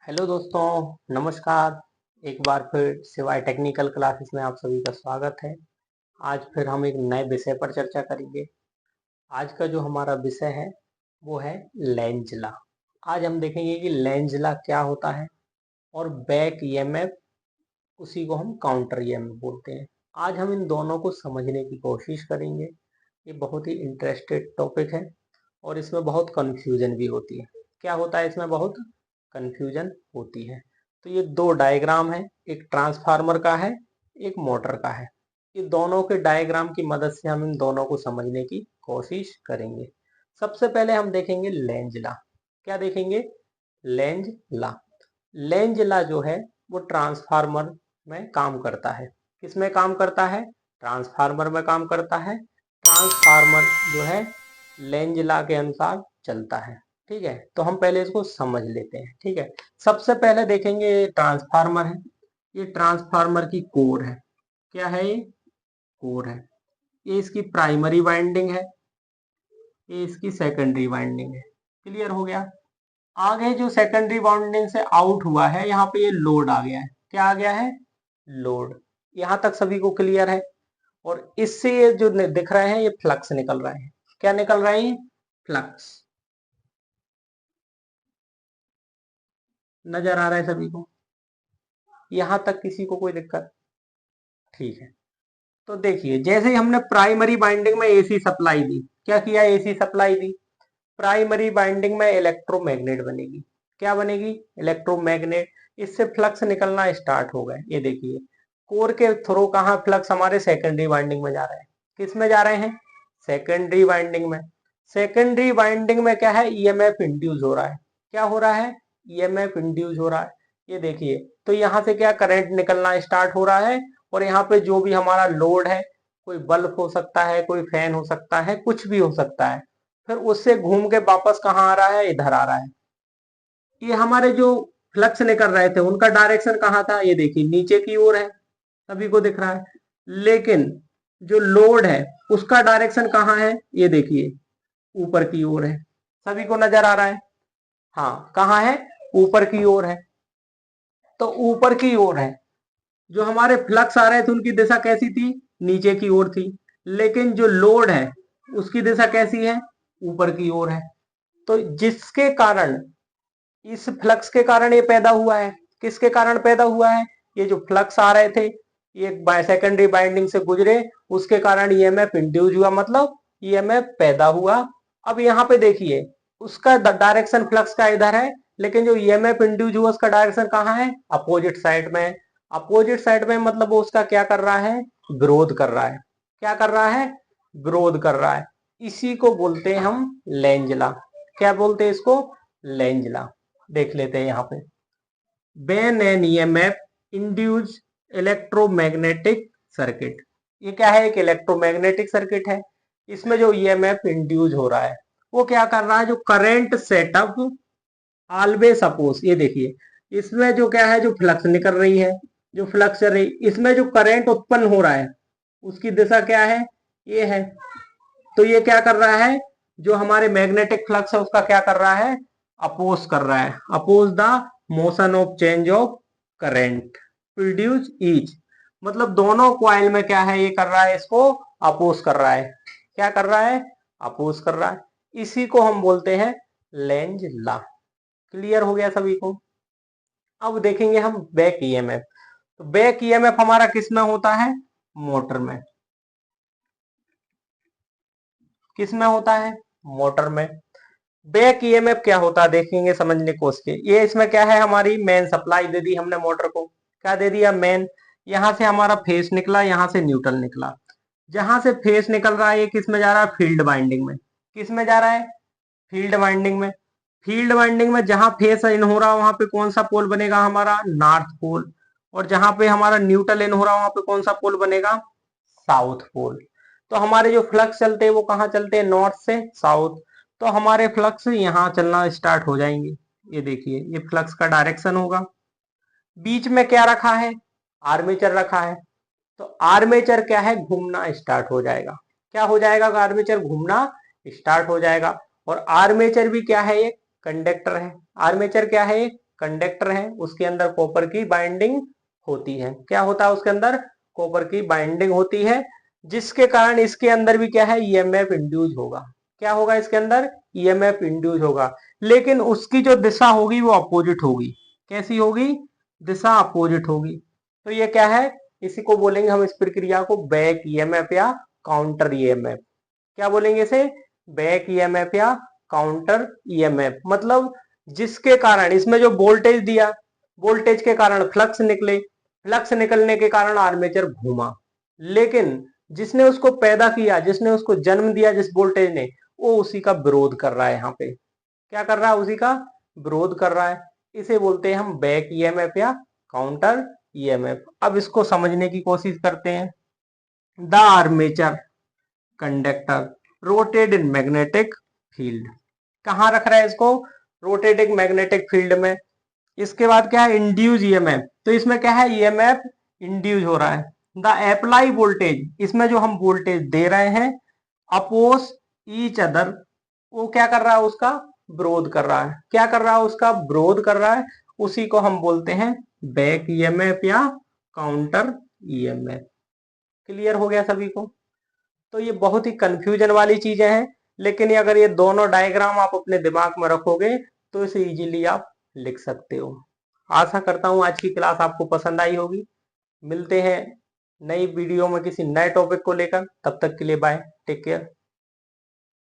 Hello दोस्तों, नमस्कार। एक बार फिर सिवाय टेक्निकल क्लासेस में आप सभी का स्वागत है। आज फिर हम एक नए विषय पर चर्चा करेंगे। आज का जो हमारा विषय है वो है लेंजला। आज हम देखेंगे कि लेंजला क्या होता है और बैक ईएमएफ, उसी को हम काउंटर ईएमएफ बोलते हैं। आज हम इन दोनों को समझने की कोशिश करेंगे। ये बहुत ही इंटरेस्टेड टॉपिक है और इसमें बहुत कंफ्यूजन भी होती है। क्या होता है इसमें? बहुत कंफ्यूजन होती है। तो ये दो डायग्राम है, एक ट्रांसफार्मर का है, एक मोटर का है। ये दोनों के डायग्राम की मदद से हम इन दोनों को समझने की कोशिश करेंगे। सबसे पहले हम देखेंगे लेंज लॉ। क्या देखेंगे? Lenz law. लेंज लॉ जो है वो ट्रांसफार्मर में काम करता है। किस में काम करता है? ट्रांसफार्मर में काम करता है। ट्रांसफार्मर जो है लेंज लॉ के अनुसार चलता है। ठीक है, तो हम पहले इसको समझ लेते हैं। ठीक है, सबसे पहले देखेंगे ये ट्रांसफार्मर है। ये ट्रांसफार्मर की कोर है। क्या है ये? कोर है। ये इसकी प्राइमरी वाइंडिंग है, ये इसकी सेकेंडरी वाइंडिंग है। क्लियर हो गया? आगे जो सेकेंडरी वाइंडिंग से आउट हुआ है, यहाँ पे ये लोड आ गया है। क्या आ गया है? लोड। यहाँ तक सभी को क्लियर है? और इससे ये जो दिख रहे हैं ये फ्लक्स निकल रहे हैं। क्या निकल रहे हैं? फ्लक्स। नजर आ रहा है सभी को? यहां तक किसी को कोई दिक्कत? ठीक है, तो देखिए, जैसे ही हमने प्राइमरी बाइंडिंग में एसी सप्लाई दी, क्या किया? एसी सप्लाई दी। प्राइमरी बाइंडिंग में इलेक्ट्रोमैग्नेट बनेगी। क्या बनेगी? इलेक्ट्रोमैग्नेट। इससे फ्लक्स निकलना स्टार्ट हो गए। ये देखिए, कोर के थ्रू कहाँ फ्लक्स हमारे सेकेंडरी बाइंडिंग में जा रहे हैं। किस में जा रहे हैं? सेकेंडरी बाइंडिंग में। सेकेंडरी बाइंडिंग में क्या है? ईएमएफ इंड्यूस हो रहा है। क्या हो रहा है? ईएमएफ इंड्यूस हो रहा है। ये देखिए, तो यहाँ से क्या करंट निकलना स्टार्ट हो रहा है। और यहाँ पे जो भी हमारा लोड है, कोई बल्ब हो सकता है, कोई फैन हो सकता है, कुछ भी हो सकता है, फिर उससे घूम के वापस कहाँ आ रहा है? इधर आ रहा है। ये हमारे जो फ्लक्स निकल रहे थे उनका डायरेक्शन कहाँ था? ये देखिए, नीचे की ओर है। सभी को दिख रहा है। लेकिन जो लोड है उसका डायरेक्शन कहाँ है? ये देखिए, ऊपर की ओर है। सभी को नजर आ रहा है? हाँ, कहाँ है? ऊपर की ओर है। तो ऊपर की ओर है। जो हमारे फ्लक्स आ रहे थे उनकी दिशा कैसी थी? नीचे की ओर थी। लेकिन जो लोड है उसकी दिशा कैसी है? ऊपर की ओर है। तो जिसके कारण, इस फ्लक्स के कारण ये पैदा हुआ है। किसके कारण पैदा हुआ है? ये जो फ्लक्स आ रहे थे, ये सेकेंडरी बाइंडिंग से गुजरे, उसके कारण ईएमएफ इंड्यूस हुआ, मतलब ईएमएफ पैदा हुआ। अब यहाँ पे देखिए, उसका डायरेक्शन फ्लक्स का इधर है, लेकिन जो ईएमएफ इंड्यूस हुआ उसका डायरेक्शन कहाँ है? अपोजिट साइड में। अपोजिट साइड में मतलब वो उसका क्या कर रहा है? ग्रोथ कर रहा है। क्या कर रहा है? ग्रोथ कर रहा है। इसी को बोलते हैं हम लेंज लॉ। क्या बोलते हैं इसको? Lenz law. देख लेते हैं यहाँ पे। When an EMF induce electromagnetic circuit. ये क्या है? एक इलेक्ट्रोमैग्नेटिक सर्किट है। इसमें जो ईएमएफ इंड्यूस हो रहा है वो क्या कर रहा है? जो करंट सेटअप ऑलवेज अपोज। ये देखिए, इसमें जो क्या है, जो फ्लक्स निकल रही है, जो फ्लक्स चल रही, इसमें जो करंट उत्पन्न हो रहा है उसकी दिशा क्या है? ये है। तो ये क्या कर रहा है? जो हमारे मैग्नेटिक फ्लक्स है उसका क्या कर रहा है? अपोज कर रहा है। Oppose the motion of change of current produce each. मतलब दोनों कॉइल में क्या है? ये कर रहा है, इसको अपोज कर रहा है। क्या कर रहा है? अपोज कर रहा है। इसी को हम बोलते हैं लेंज लॉ। क्लियर हो गया सभी को? अब देखेंगे हम बैक ईएमएफ। तो बैक ईएमएफ हमारा किस में होता है? मोटर में। किस में होता है? मोटर में। बैक ईएमएफ क्या होता है देखेंगे, समझने की कोशिश के। ये इसमें क्या है? हमारी मेन सप्लाई दे दी हमने मोटर को। क्या दे दिया? मेन। यहां से हमारा फेस निकला, यहां से न्यूट्रल निकला। जहां से फेस निकल रहा है ये किस में जा रहा है? फील्ड वाइंडिंग में। किस में जा रहा है? फील्ड वाइंडिंग में। फील्ड वाइंडिंग में जहां फेस इन हो रहा है वहां पे कौन सा पोल बनेगा? हमारा नॉर्थ पोल। और जहां पे हमारा न्यूट्रल इन हो रहा है वहां पे कौन सा पोल बनेगा? South pole. तो हमारे जो फ्लक्स चलते हैं वो कहाँ चलते हैं? नॉर्थ से साउथ। तो हमारे फ्लक्स यहाँ चलना स्टार्ट हो जाएंगे। ये देखिए, ये फ्लक्स का डायरेक्शन होगा। बीच में क्या रखा है? आर्मेचर रखा है। तो आर्मेचर क्या है? घूमना स्टार्ट हो जाएगा। क्या हो जाएगा? आर्मेचर घूमना स्टार्ट हो जाएगा। और आर्मेचर भी क्या है? एक कंडक्टर है। आर्मेचर क्या है? एक कंडक्टर है उसके अंदर कॉपर की बाइंडिंग होती है। क्या होता है उसके अंदर? कॉपर की बाइंडिंग होती है, जिसके कारण इसके अंदर भी क्या है, ईएमएफ इंड्यूस होगा। क्या होगा इसके अंदर? ईएमएफ इंड्यूस होगा, लेकिन उसकी जो दिशा होगी वो अपोजिट होगी। कैसी होगी? दिशा अपोजिट होगी। तो ये क्या है? इसी को बोलेंगे हम, इस प्रक्रिया को बैक ईएमएफ या काउंटर ईएमएफ। क्या बोलेंगे इसे? बैक ईएमएफ या काउंटर ईएमएफ। मतलब जिसके कारण इसमें जो वोल्टेज दिया, वोल्टेज के कारण फ्लक्स निकले, फ्लक्स निकलने के कारण आर्मेचर घूमा, लेकिन जिसने उसको पैदा किया, जिसने उसको जन्म दिया, जिस वोल्टेज ने, वो उसी का विरोध कर रहा है। यहाँ पे क्या कर रहा है? उसी का विरोध कर रहा है। इसे बोलते हैं हम बैक ईएमएफ या काउंटर ईएमएफ। अब इसको समझने की कोशिश करते हैं। The armature conductor rotate in magnetic field. कहां रख रहा है इसको? रोटेटिंग मैग्नेटिक फील्ड में। इसके बाद क्या है? Induce EMF. तो इसमें क्या है? ईएमएफ इंड्यूस हो रहा है। द अप्लाई वोल्टेज, इसमें जो हम वोल्टेज दे रहे हैं, अपोज ईच अदर, वो क्या कर रहा है? उसका विरोध कर रहा है। क्या कर रहा है? उसका विरोध कर रहा है। उसी को हम बोलते हैं बैक ईएमएफ या काउंटर ईएमएफ। क्लियर हो गया सभी को? तो ये बहुत ही कंफ्यूजन वाली चीजें हैं, लेकिन अगर ये दोनों डायग्राम आप अपने दिमाग में रखोगे तो इसे इजीली आप लिख सकते हो। आशा करता हूं आज की क्लास आपको पसंद आई होगी। मिलते हैं नई वीडियो में किसी नए टॉपिक को लेकर। तब तक के लिए बाय, टेक केयर।